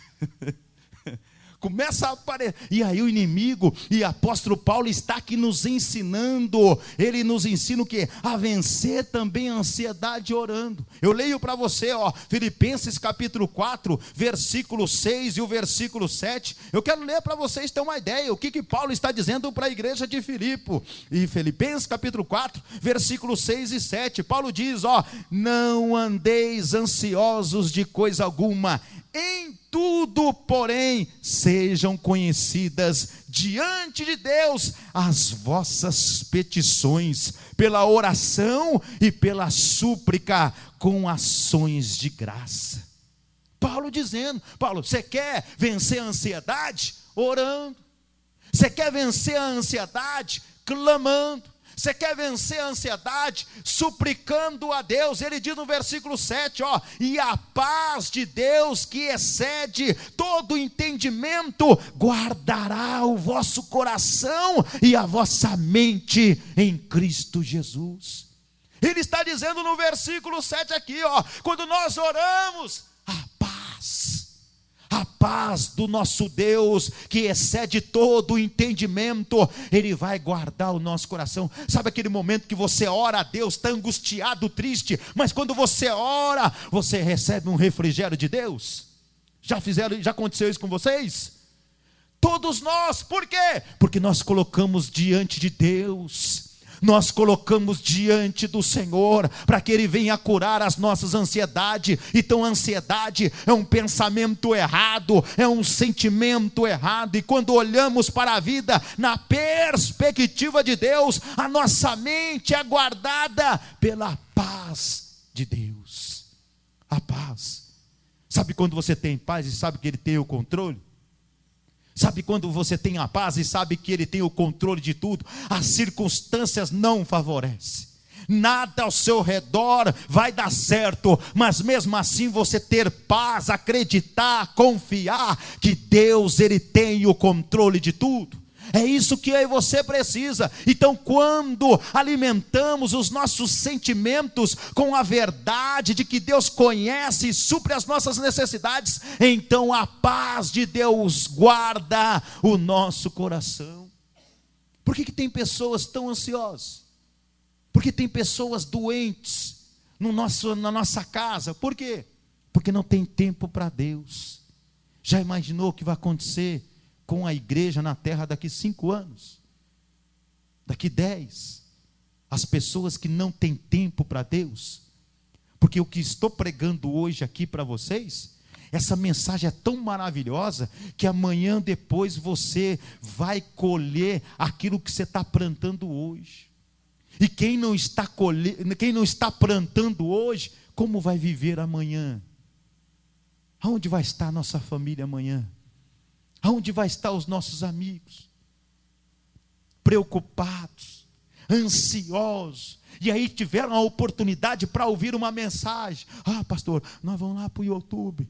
[SPEAKER 1] Começa a aparecer, e aí o inimigo, e o apóstolo Paulo está aqui nos ensinando, ele nos ensina o quê? A vencer também a ansiedade orando. Eu leio para você, Filipenses capítulo 4, versículo 6 e o versículo 7, eu quero ler para vocês terem uma ideia, o que Paulo está dizendo para a igreja de Filipe, e Filipenses capítulo 4, versículo 6 e 7, Paulo diz, não andeis ansiosos de coisa alguma, em tudo, porém, sejam conhecidas diante de Deus as vossas petições, pela oração e pela súplica, com ações de graça. Paulo dizendo, você quer vencer a ansiedade? Orando. Você quer vencer a ansiedade? Clamando. Você quer vencer a ansiedade? Suplicando a Deus. Ele diz no versículo 7, e a paz de Deus, que excede todo entendimento, guardará o vosso coração e a vossa mente em Cristo Jesus. Ele está dizendo no versículo 7 aqui, quando nós oramos, a paz do nosso Deus, que excede todo o entendimento, Ele vai guardar o nosso coração. Sabe aquele momento que você ora a Deus, está angustiado, triste, mas quando você ora, você recebe um refrigério de Deus? Já aconteceu isso com vocês? Todos nós, por quê? Porque nós colocamos diante de Deus, nós colocamos diante do Senhor, para que Ele venha curar as nossas ansiedades. Então a ansiedade é um pensamento errado, é um sentimento errado, e quando olhamos para a vida na perspectiva de Deus, a nossa mente é guardada pela paz de Deus. A paz. Sabe quando você tem paz e sabe que Ele tem o controle? Sabe quando você tem a paz e sabe que Ele tem o controle de tudo? As circunstâncias não favorecem, nada ao seu redor vai dar certo, mas mesmo assim você ter paz, acreditar, confiar que Deus, Ele tem o controle de tudo. É isso que eu e você precisa. Então quando alimentamos os nossos sentimentos com a verdade de que Deus conhece e supre as nossas necessidades, então a paz de Deus guarda o nosso coração. Por que tem pessoas tão ansiosas? Por que tem pessoas doentes na nossa casa? Por quê? Porque não tem tempo para Deus. Já imaginou o que vai acontecer com a igreja na terra daqui 5 anos, daqui 10, as pessoas que não têm tempo para Deus? Porque o que estou pregando hoje aqui para vocês, essa mensagem é tão maravilhosa, que amanhã depois você vai colher aquilo que você está plantando hoje, e quem não está plantando hoje, como vai viver amanhã? Aonde vai estar a nossa família amanhã? Aonde vai estar os nossos amigos? Preocupados, ansiosos, e aí tiveram a oportunidade para ouvir uma mensagem. Pastor, nós vamos lá para o YouTube,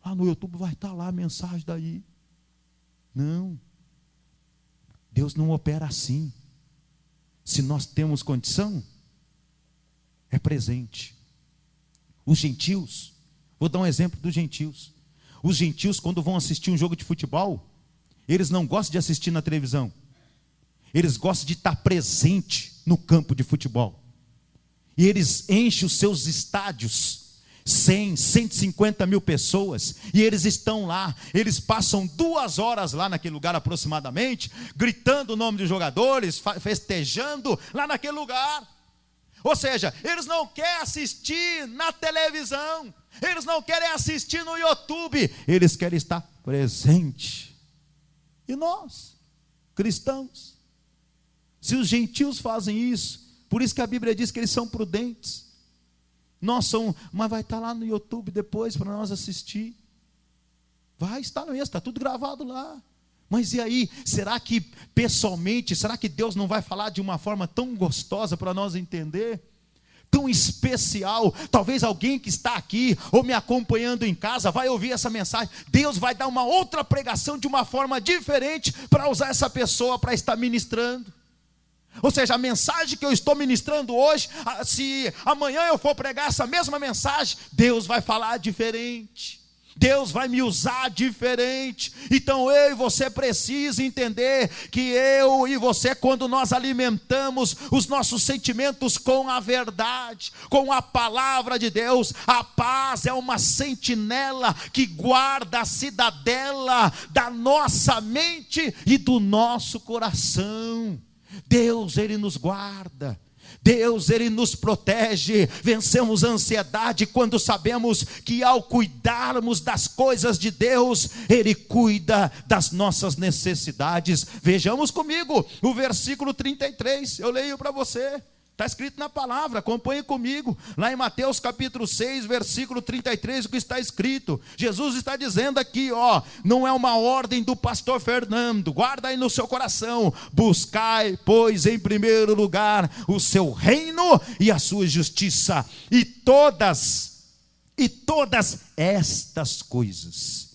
[SPEAKER 1] lá no YouTube vai estar lá a mensagem daí. Não, Deus não opera assim. Se nós temos condição, é presente. Os gentios, vou dar um exemplo dos gentios. Os gentios, quando vão assistir um jogo de futebol, eles não gostam de assistir na televisão, eles gostam de estar presente no campo de futebol, e eles enchem os seus estádios, 100, 150 mil pessoas, e eles estão lá, eles passam 2 horas lá naquele lugar aproximadamente, gritando o nome dos jogadores, festejando lá naquele lugar. Ou seja, eles não querem assistir na televisão, eles não querem assistir no YouTube, eles querem estar presente. E nós, cristãos, se os gentios fazem isso, por isso que a Bíblia diz que eles são prudentes, mas vai estar lá no YouTube depois para nós assistir, vai estar mesmo, está tudo gravado lá. Mas e aí, será que pessoalmente, será que Deus não vai falar de uma forma tão gostosa para nós entender? Tão especial, talvez alguém que está aqui, ou me acompanhando em casa, vai ouvir essa mensagem, Deus vai dar uma outra pregação de uma forma diferente, para usar essa pessoa para estar ministrando. Ou seja, a mensagem que eu estou ministrando hoje, se amanhã eu for pregar essa mesma mensagem, Deus vai falar diferente. Deus vai me usar diferente. Então eu e você precisa entender que eu e você, quando nós alimentamos os nossos sentimentos com a verdade, com a palavra de Deus, a paz é uma sentinela que guarda a cidadela da nossa mente e do nosso coração. Deus, Ele nos guarda. Deus, Ele nos protege. Vencemos a ansiedade quando sabemos que ao cuidarmos das coisas de Deus, Ele cuida das nossas necessidades. Vejamos comigo o versículo 33, eu leio para você. Está escrito na palavra, acompanhe comigo. Lá em Mateus capítulo 6, versículo 33, o que está escrito. Jesus está dizendo aqui, não é uma ordem do pastor Fernando, guarda aí no seu coração. Buscai, pois, em primeiro lugar o seu reino e a sua justiça, e todas estas coisas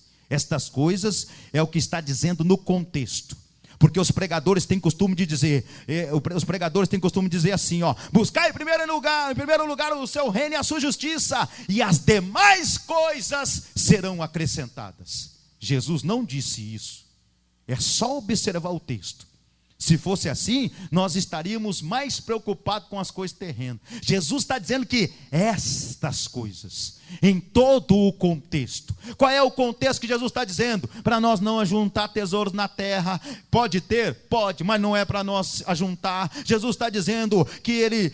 [SPEAKER 1] é o que está dizendo no contexto. Porque os pregadores têm costume de dizer, assim, buscai em primeiro lugar o seu reino e a sua justiça, e as demais coisas serão acrescentadas. Jesus não disse isso. É só observar o texto. Se fosse assim, nós estaríamos mais preocupados com as coisas terrenas. Jesus está dizendo que estas coisas, em todo o contexto. Qual é o contexto que Jesus está dizendo? Para nós não ajuntar tesouros na terra. Pode ter? Pode, mas não é para nós ajuntar. Jesus está dizendo que Ele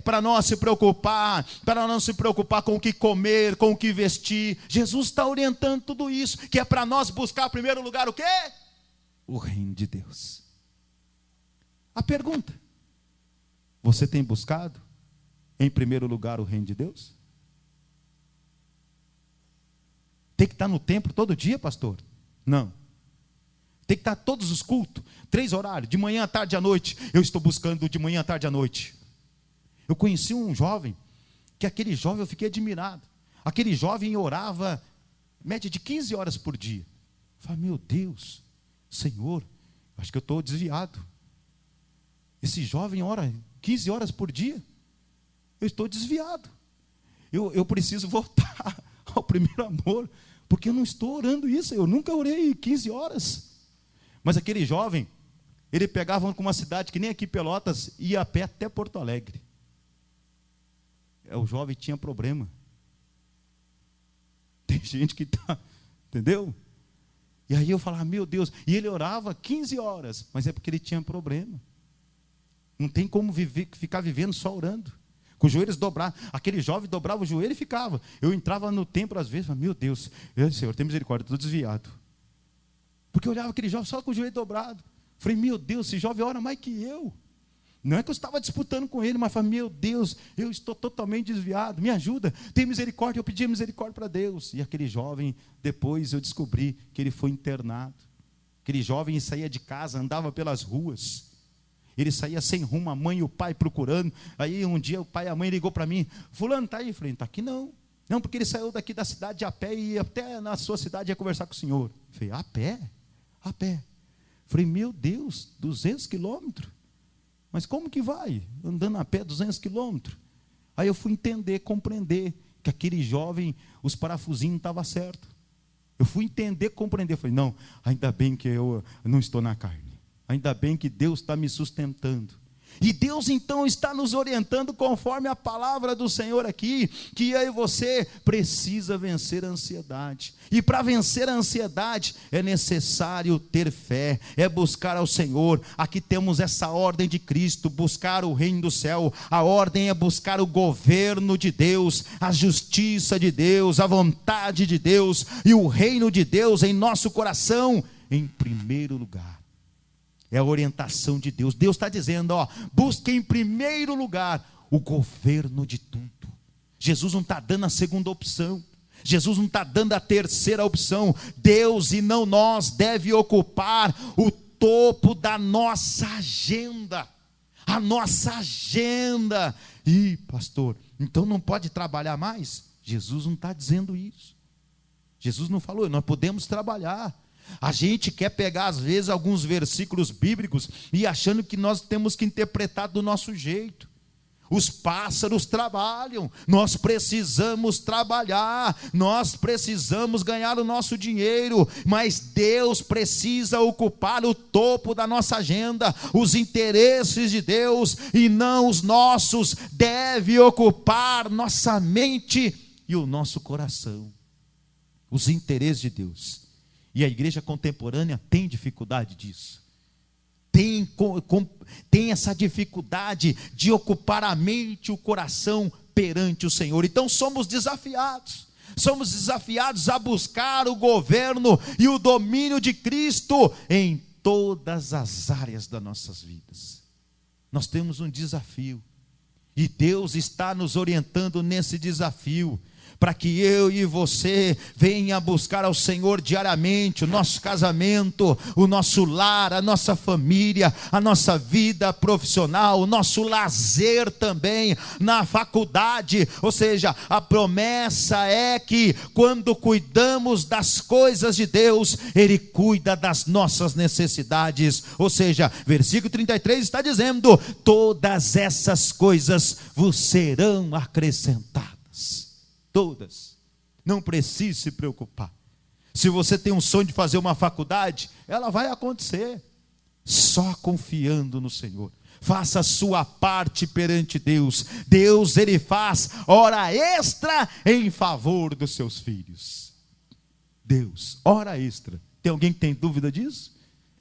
[SPEAKER 1] para nós se preocupar, para não se preocupar com o que comer, com o que vestir. Jesus está orientando tudo isso, que é para nós buscar em primeiro lugar o quê? O reino de Deus. A pergunta: você tem buscado em primeiro lugar o reino de Deus? Tem que estar no templo todo dia, pastor? Não. Tem que estar todos os cultos, 3 horários, de manhã, à tarde e à noite. Eu estou buscando de manhã, à tarde e à noite. Eu conheci um jovem, que aquele jovem eu fiquei admirado. Aquele jovem orava média de 15 horas por dia. Eu falei, meu Deus, Senhor, acho que eu estou desviado. Esse jovem ora 15 horas por dia. Eu estou desviado. Eu preciso voltar ao primeiro amor, porque eu não estou orando isso. Eu nunca orei 15 horas. Mas aquele jovem, ele pegava com uma cidade que nem aqui Pelotas, ia a pé até Porto Alegre. O jovem tinha problema. Tem gente que está, entendeu? E aí eu falava, meu Deus, e ele orava 15 horas, mas é porque ele tinha problema. Não tem como ficar vivendo só orando, com os joelhos dobrados. Aquele jovem dobrava o joelho e ficava. Eu entrava no templo às vezes, meu Deus, Senhor, tem misericórdia, estou desviado. Porque eu olhava aquele jovem só com o joelho dobrado. Falei, meu Deus, esse jovem ora mais que eu. Não é que eu estava disputando com ele, mas falei, meu Deus, eu estou totalmente desviado, me ajuda, tem misericórdia. Eu pedi misericórdia para Deus. E aquele jovem, depois eu descobri que ele foi internado. Aquele jovem saía de casa, andava pelas ruas. Ele saía sem rumo, a mãe e o pai procurando. Aí um dia o pai e a mãe ligou para mim, fulano está aí? Eu falei, está aqui não. Não, porque ele saiu daqui da cidade a pé e ia até na sua cidade ia conversar com o senhor. Eu falei, a pé? A pé. Eu falei, meu Deus, 200 quilômetros? Mas como que vai? Andando a pé 200 quilômetros? Aí eu fui entender, compreender que aquele jovem, os parafusinhos não estavam certos. Eu fui entender, compreender. Eu falei, não, ainda bem que eu não estou na carne. Ainda bem que Deus está me sustentando. E Deus então está nos orientando conforme a palavra do Senhor aqui, que eu e você precisa vencer a ansiedade. E para vencer a ansiedade é necessário ter fé, é buscar ao Senhor. Aqui temos essa ordem de Cristo, buscar o reino do céu. A ordem é buscar o governo de Deus, a justiça de Deus, a vontade de Deus e o reino de Deus em nosso coração em primeiro lugar. É a orientação de Deus. Deus está dizendo, busque em primeiro lugar o governo de tudo. Jesus não está dando a segunda opção. Jesus não está dando a terceira opção. Deus e não nós deve ocupar o topo da nossa agenda. A nossa agenda. Ih, pastor, então não pode trabalhar mais? Jesus não está dizendo isso. Jesus não falou, nós podemos trabalhar. A gente quer pegar às vezes alguns versículos bíblicos e achando que nós temos que interpretar do nosso jeito. Os pássaros trabalham, nós precisamos trabalhar, nós precisamos ganhar o nosso dinheiro, mas Deus precisa ocupar o topo da nossa agenda. Os interesses de Deus e não os nossos deve ocupar nossa mente e o nosso coração. Os interesses de Deus. E a igreja contemporânea tem dificuldade disso. Tem essa dificuldade de ocupar a mente e o coração perante o Senhor. Então somos desafiados a buscar o governo e o domínio de Cristo em todas as áreas das nossas vidas. Nós temos um desafio, e Deus está nos orientando nesse desafio, para que eu e você venha buscar ao Senhor diariamente, o nosso casamento, o nosso lar, a nossa família, a nossa vida profissional, o nosso lazer também, na faculdade. Ou seja, a promessa é que quando cuidamos das coisas de Deus, Ele cuida das nossas necessidades. Ou seja, versículo 33 está dizendo: todas essas coisas vos serão acrescentadas. Todas. Não precisa se preocupar. Se você tem um sonho de fazer uma faculdade, ela vai acontecer. Só confiando no Senhor. Faça a sua parte perante Deus. Deus, Ele faz hora extra em favor dos seus filhos. Deus, hora extra. Tem alguém que tem dúvida disso?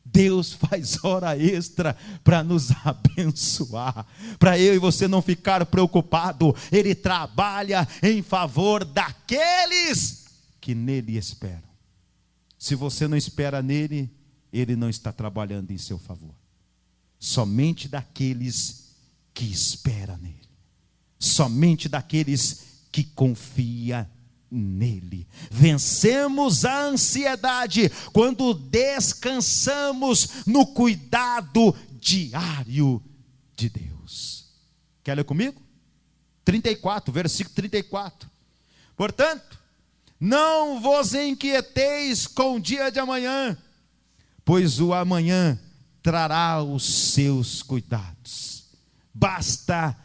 [SPEAKER 1] Deus faz hora extra para nos abençoar, para eu e você não ficar preocupado. Ele trabalha em favor daqueles que nele esperam. Se você não espera nele, ele não está trabalhando em seu favor. Somente daqueles que esperam nele, somente daqueles que confiam nele. Vencemos a ansiedade quando descansamos no cuidado diário de Deus. Quer ler comigo? 34, versículo 34. Portanto, não vos inquieteis com o dia de amanhã, pois o amanhã trará os seus cuidados. Basta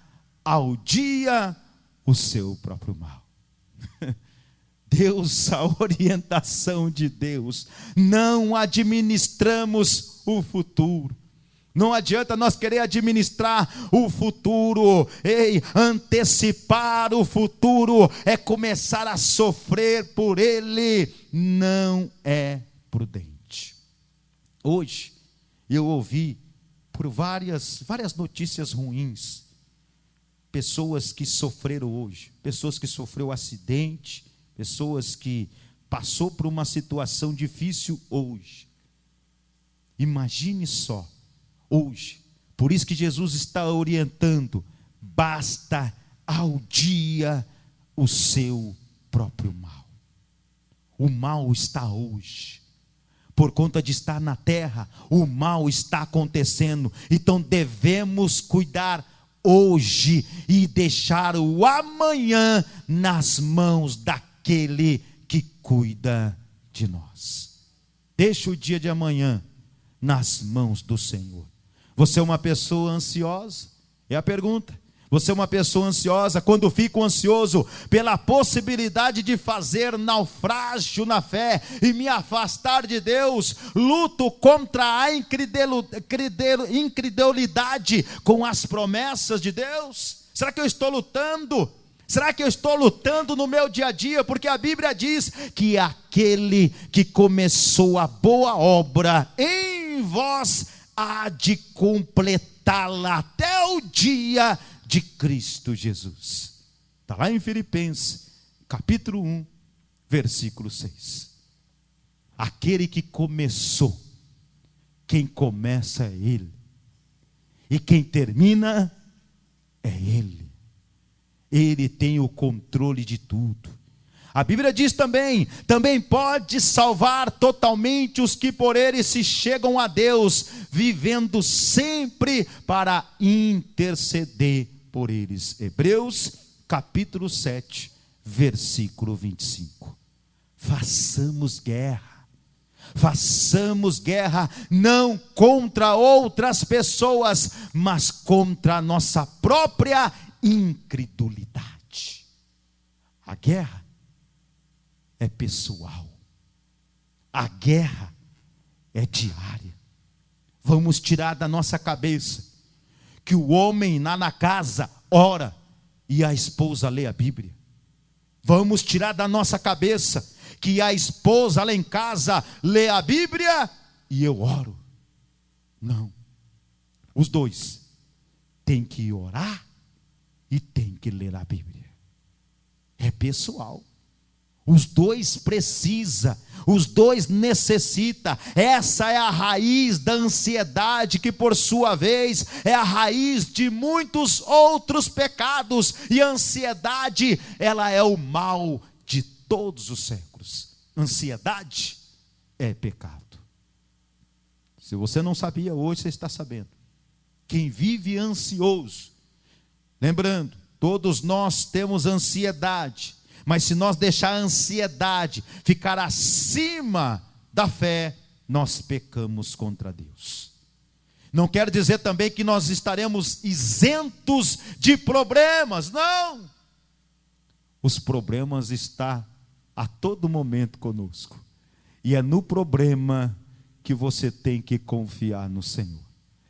[SPEAKER 1] ao dia o seu próprio mal. Deus, a orientação de Deus, não administramos o futuro. Não adianta nós querer administrar o futuro, antecipar o futuro, é começar a sofrer por ele, não é prudente. Hoje, eu ouvi por várias notícias ruins, pessoas que sofreram hoje, pessoas que sofreram acidente, pessoas que passou por uma situação difícil hoje. Imagine só, hoje, por isso que Jesus está orientando, basta ao dia o seu próprio mal. O mal está hoje, por conta de estar na terra, o mal está acontecendo, então devemos cuidar hoje e deixar o amanhã nas mãos daquele que cuida de nós. Deixa o dia de amanhã nas mãos do Senhor. Você é uma pessoa ansiosa? É a pergunta. Você é uma pessoa ansiosa? Quando fico ansioso pela possibilidade de fazer naufrágio na fé e me afastar de Deus, luto contra a incredulidade com as promessas de Deus? Será que eu estou lutando? Será que eu estou lutando no meu dia a dia? Porque a Bíblia diz que aquele que começou a boa obra em vós há de completá-la até o dia de Cristo Jesus. Está lá em Filipenses, capítulo 1, versículo 6. Aquele que começou, quem começa é Ele, e quem termina é Ele. Ele tem o controle de tudo. A Bíblia diz também pode salvar totalmente os que por Ele se chegam a Deus, vivendo sempre para interceder por eles. Hebreus capítulo 7, versículo 25. Façamos guerra, Façamos guerra não contra outras pessoas, mas contra a nossa própria incredulidade. A guerra é pessoal. A guerra é diária. Vamos tirar da nossa cabeça que o homem lá na casa ora e a esposa lê a Bíblia. Vamos tirar da nossa cabeça que a esposa lá em casa lê a Bíblia e eu oro. Não. Os dois têm que orar e têm que ler a Bíblia. É pessoal. Os dois precisam, os dois necessitam. Essa é a raiz da ansiedade, que por sua vez é a raiz de muitos outros pecados. E a ansiedade, ela é o mal de todos os séculos. Ansiedade é pecado. Se você não sabia, hoje você está sabendo. Quem vive ansioso, lembrando, todos nós temos ansiedade. Mas se nós deixar a ansiedade ficar acima da fé, nós pecamos contra Deus. Não quer dizer também que nós estaremos isentos de problemas, não. Os problemas estão a todo momento conosco. E é no problema que você tem que confiar no Senhor.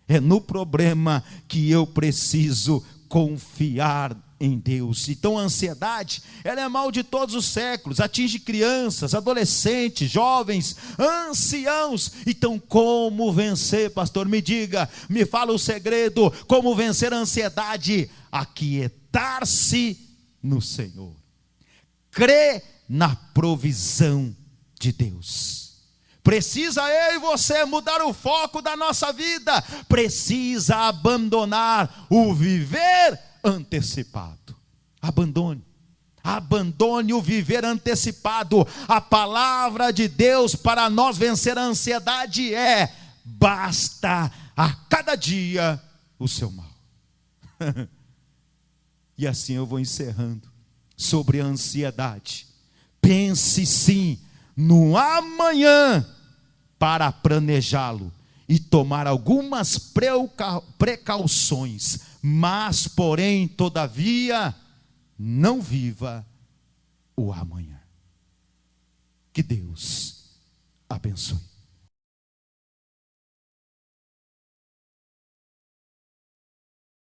[SPEAKER 1] É no problema que eu preciso confiar em Deus. Então a ansiedade, ela é mal de todos os séculos, atinge crianças, adolescentes, jovens, anciãos. Então como vencer, pastor? Me diga, me fala o segredo, como vencer a ansiedade? Aquietar-se no Senhor, crer na provisão de Deus. Precisa eu e você mudar o foco da nossa vida, precisa abandonar o viver antecipado. Abandone o viver antecipado. A palavra de Deus para nós vencer a ansiedade é: basta a cada dia o seu mal. E assim eu vou encerrando sobre a ansiedade. Pense sim no amanhã para planejá-lo e tomar algumas precauções, mas porém, todavia, não viva o amanhã. Que Deus abençoe.